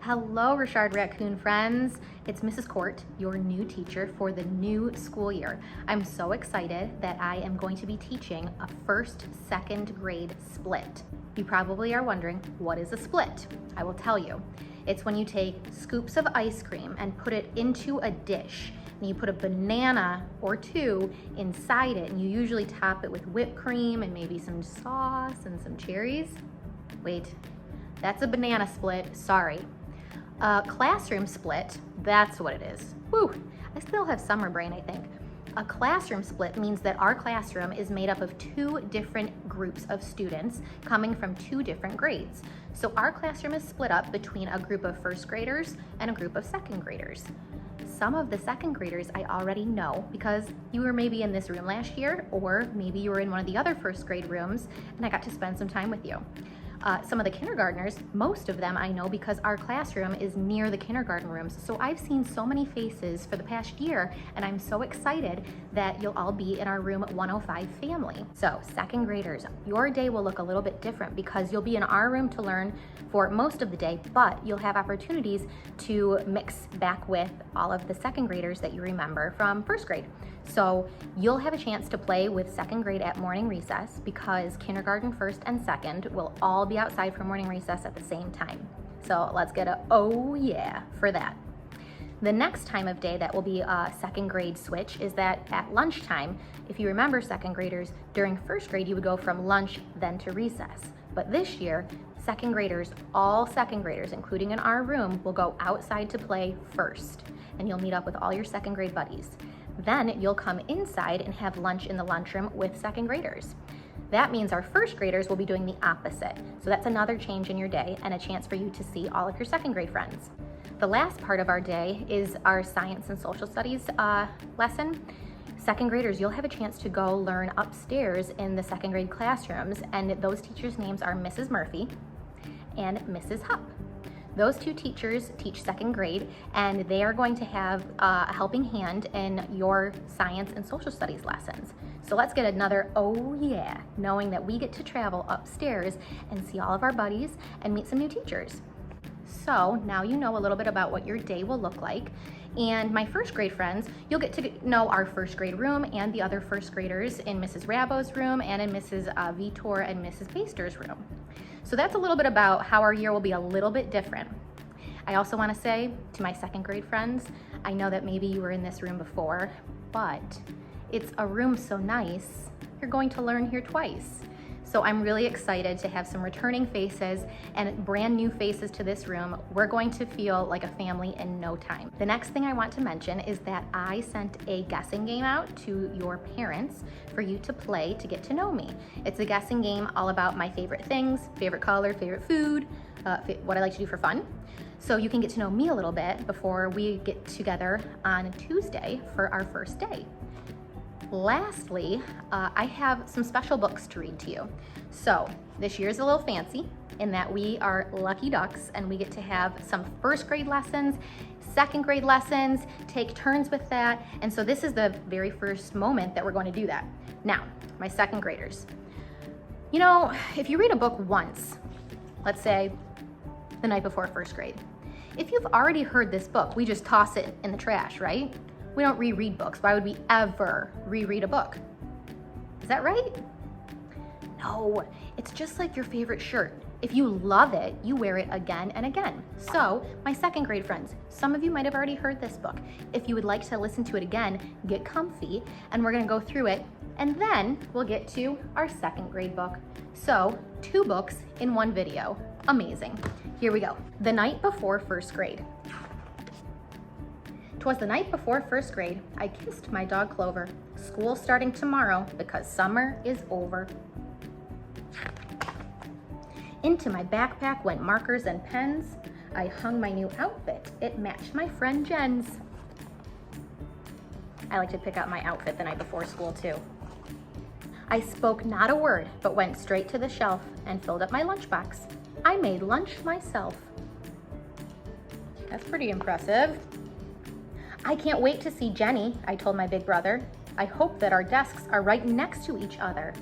Hello, Richard Raccoon friends. It's Mrs. Court, your new teacher for the new school year. I'm so excited that I am going to be teaching a first, second grade split. You probably are wondering, what is a split? I will tell you. It's when you take scoops of ice cream and put it into a dish, and you put a banana or two inside it, and you usually top it with whipped cream and maybe some sauce and some cherries. Wait, that's a banana split, sorry. A classroom split, that's what it is. Whew, I still have summer brain, I think. A classroom split means that our classroom is made up of two different groups of students coming from two different grades. So our classroom is split up between a group of first graders and a group of second graders. Some of the second graders I already know because you were maybe in this room last year, or maybe you were in one of the other first grade rooms and I got to spend some time with you. Some of the kindergartners, most of them I know because our classroom is near the kindergarten rooms. So I've seen so many faces for the past year, and I'm so excited that you'll all be in our room 105 family. So second graders, your day will look a little bit different because you'll be in our room to learn for most of the day, but you'll have opportunities to mix back with all of the second graders that you remember from first grade. So you'll have a chance to play with second grade at morning recess because kindergarten, first and second will all be outside for morning recess at the same time. So let's get a oh yeah for that. The next time of day that will be a second grade switch is that at lunchtime, if you remember second graders, during first grade you would go from lunch then to recess. But this year, second graders, all second graders, including in our room, will go outside to play first. And you'll meet up with all your second grade buddies. Then you'll come inside and have lunch in the lunchroom with second graders. That means our first graders will be doing the opposite. So that's another change in your day and a chance for you to see all of your second grade friends. The last part of our day is our science and social studies lesson. Second graders, you'll have a chance to go learn upstairs in the second grade classrooms, and those teachers' names are Mrs. Murphy and Mrs. Hupp. Those two teachers teach second grade, and they are going to have a helping hand in your science and social studies lessons. So let's get another oh yeah, knowing that we get to travel upstairs and see all of our buddies and meet some new teachers. So now you know a little bit about what your day will look like. And my first grade friends, you'll get to know our first grade room and the other first graders in Mrs. Rabo's room and in Mrs. Vitor and Mrs. Paster's room. So that's a little bit about how our year will be a little bit different. I also want to say to my second grade friends, I know that maybe you were in this room before, but it's a room so nice, you're going to learn here twice. So I'm really excited to have some returning faces and brand new faces to this room. We're going to feel like a family in no time. The next thing I want to mention is that I sent a guessing game out to your parents for you to play to get to know me. It's a guessing game all about my favorite things, favorite color, favorite food, what I like to do for fun. So you can get to know me a little bit before we get together on Tuesday for our first day. Lastly, I have some special books to read to you. So this year's a little fancy in that we are lucky ducks and we get to have some first grade lessons, second grade lessons, take turns with that. And so this is the very first moment that we're going to do that. Now, my second graders, you know, if you read a book once, let's say the night before first grade, if you've already heard this book, we just toss it in the trash, right? We don't reread books. Why would we ever reread a book? Is that right? No, it's just like your favorite shirt. If you love it, you wear it again and again. So, my second grade friends, some of you might have already heard this book. If you would like to listen to it again, get comfy, and we're gonna go through it, and then we'll get to our second grade book. So, 2 books in 1 video. Amazing. Here we go. The night before first grade. 'Twas the night before first grade, I kissed my dog Clover. School starting tomorrow because summer is over. Into my backpack went markers and pens. I hung my new outfit. It matched my friend Jen's. I like to pick out my outfit the night before school too. I spoke not a word, but went straight to the shelf and filled up my lunchbox. I made lunch myself. That's pretty impressive. I can't wait to see Jenny, I told my big brother. I hope that our desks are right next to each other.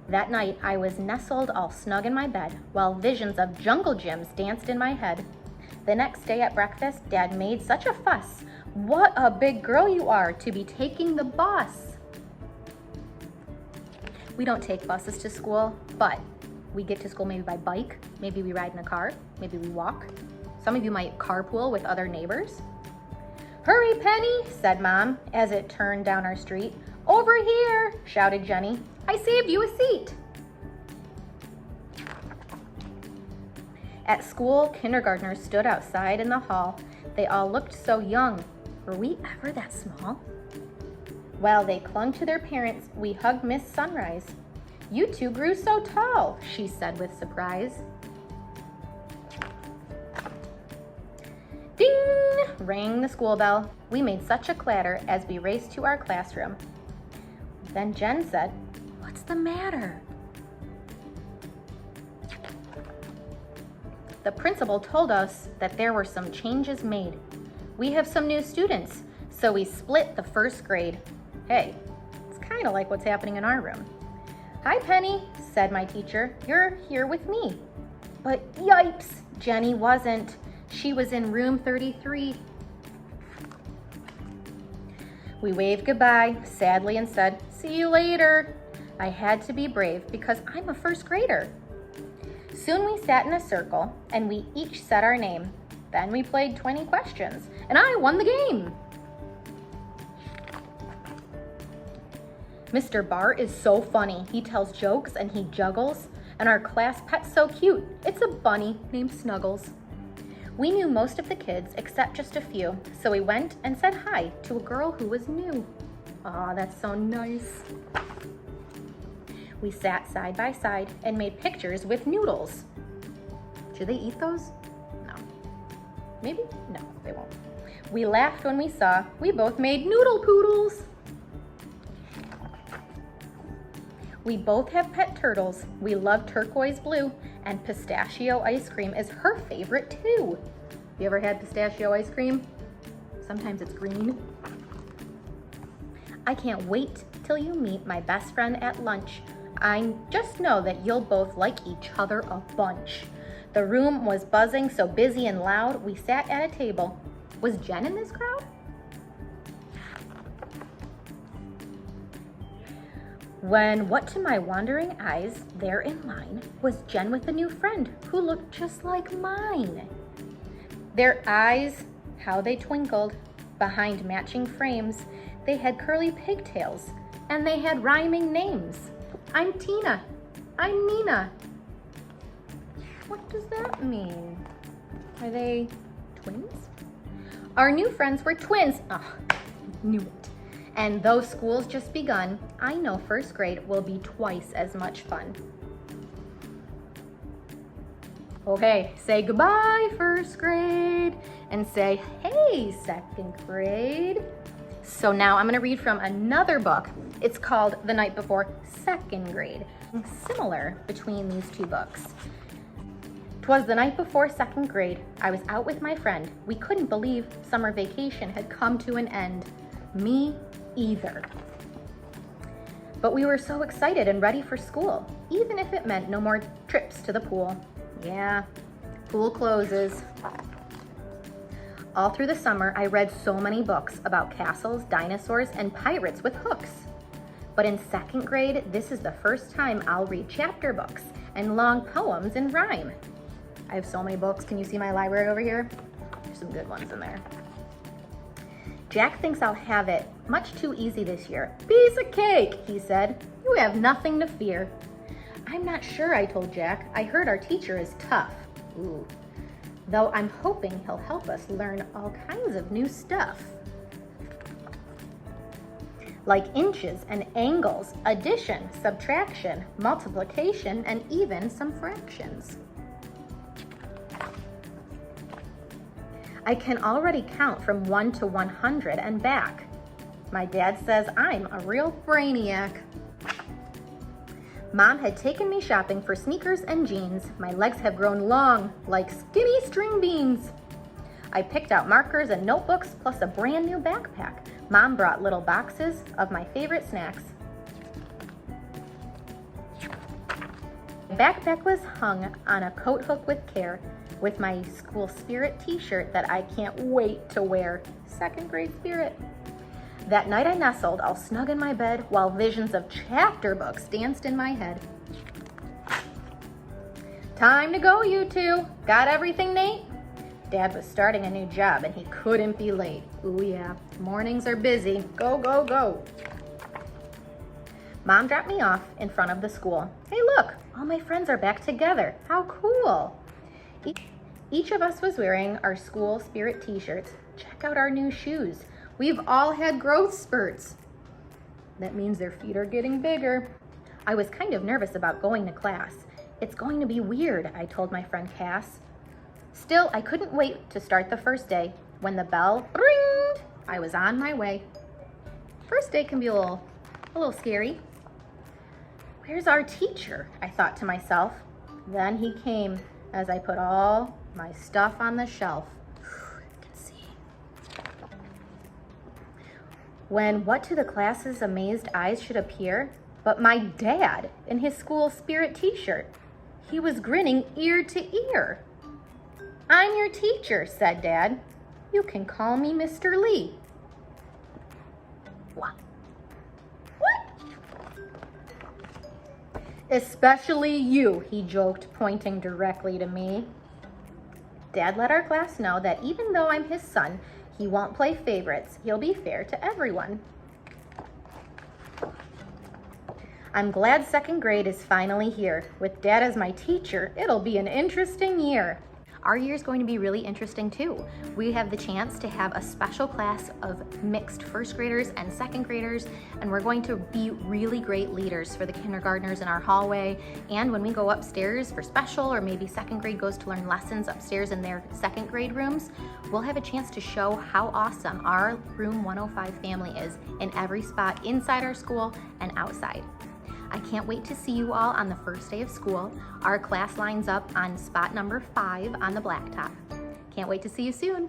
That night, I was nestled all snug in my bed while visions of jungle gyms danced in my head. The next day at breakfast, Dad made such a fuss. What a big girl you are to be taking the bus. We don't take buses to school, but we get to school maybe by bike, maybe we ride in a car, maybe we walk. Some of you might carpool with other neighbors. Hurry, Penny, said Mom as it turned down our street. Over here, shouted Jenny. I saved you a seat. At school, kindergartners stood outside in the hall. They all looked so young. Were we ever that small? While they clung to their parents, we hugged Miss Sunrise. You two grew so tall, she said with surprise. Ding! Rang the school bell. We made such a clatter as we raced to our classroom. Then Jen said, "What's the matter?" The principal told us that there were some changes made. We have some new students, so we split the first grade. Hey, it's kind of like what's happening in our room. Hi, Penny, said my teacher. You're here with me. But yipes, Jenny wasn't. She was in room 33. We waved goodbye sadly and said, "See you later." I had to be brave because I'm a first grader. Soon we sat in a circle and we each said our name. Then we played 20 questions and I won the game. Mr. Bart is so funny. He tells jokes and he juggles. And our class pet's so cute. It's a bunny named Snuggles. We knew most of the kids except just a few, so we went and said hi to a girl who was new. Aw, that's so nice. We sat side by side and made pictures with noodles. Should they eat those? No. Maybe? No, they won't. We laughed when we saw we both made noodle poodles. We both have pet turtles. We love turquoise blue, and pistachio ice cream is her favorite too. You ever had pistachio ice cream? Sometimes it's green. I can't wait till you meet my best friend at lunch. I just know that you'll both like each other a bunch. The room was buzzing, so busy and loud, we sat at a table. Was Jen in this crowd? When, what to my wandering eyes, there in line, was Jen with a new friend who looked just like mine. Their eyes, how they twinkled, behind matching frames, they had curly pigtails, and they had rhyming names. I'm Tina. I'm Nina. What does that mean? Are they twins? Our new friends were twins. Oh, knew it. And though school's just begun, I know first grade will be twice as much fun. Okay, say goodbye, first grade, and say, hey, second grade. So now I'm gonna read from another book. It's called The Night Before Second Grade. Similar between these two books. 'Twas the night before second grade. I was out with my friend. We couldn't believe summer vacation had come to an end. Me either. But we were so excited and ready for school, even if it meant no more trips to the pool. Yeah, pool closes. All through the summer, I read so many books about castles, dinosaurs, and pirates with hooks. But in second grade, this is the first time I'll read chapter books and long poems in rhyme. I have so many books. Can you see my library over here? There's some good ones in there. Jack thinks I'll have it much too easy this year. Piece of cake, he said. You have nothing to fear. I'm not sure, I told Jack. I heard our teacher is tough. Ooh. Though I'm hoping he'll help us learn all kinds of new stuff. Like inches and angles, addition, subtraction, multiplication, and even some fractions. I can already count from 1 to 100 and back. My dad says I'm a real brainiac. Mom had taken me shopping for sneakers and jeans. My legs have grown long, like skinny string beans. I picked out markers and notebooks, plus a brand new backpack. Mom brought little boxes of my favorite snacks. backpack was hung on a coat hook with care with my school spirit t-shirt that I can't wait to wear. Second grade spirit. That night I nestled all snug in my bed while visions of chapter books danced in my head. Time to go, you two. Got everything, Nate? Dad was starting a new job and he couldn't be late. Ooh yeah, mornings are busy. Go, go, go. Mom dropped me off in front of the school. Hey look, all my friends are back together. How cool. Each of us was wearing our school spirit t-shirts. Check out our new shoes. We've all had growth spurts. That means their feet are getting bigger. I was kind of nervous about going to class. It's going to be weird, I told my friend Cass. Still, I couldn't wait to start the first day. When the bell ringed, I was on my way. First day can be a little scary. Where's our teacher? I thought to myself. Then he came as I put all my stuff on the shelf. You can see. When what to the class's amazed eyes should appear, but my dad in his school spirit t-shirt. He was grinning ear to ear. I'm your teacher, said Dad. You can call me Mr. Lee. What? Especially you, he joked, pointing directly to me. Dad let our class know that even though I'm his son, he won't play favorites. He'll be fair to everyone. I'm glad second grade is finally here. With Dad as my teacher, it'll be an interesting year. Our year is going to be really interesting too. We have the chance to have a special class of mixed first graders and second graders, and we're going to be really great leaders for the kindergartners in our hallway. And when we go upstairs for special, or maybe second grade goes to learn lessons upstairs in their second grade rooms, we'll have a chance to show how awesome our Room 105 family is in every spot inside our school and outside. I can't wait to see you all on the first day of school. Our class lines up on spot number 5 on the blacktop. Can't wait to see you soon.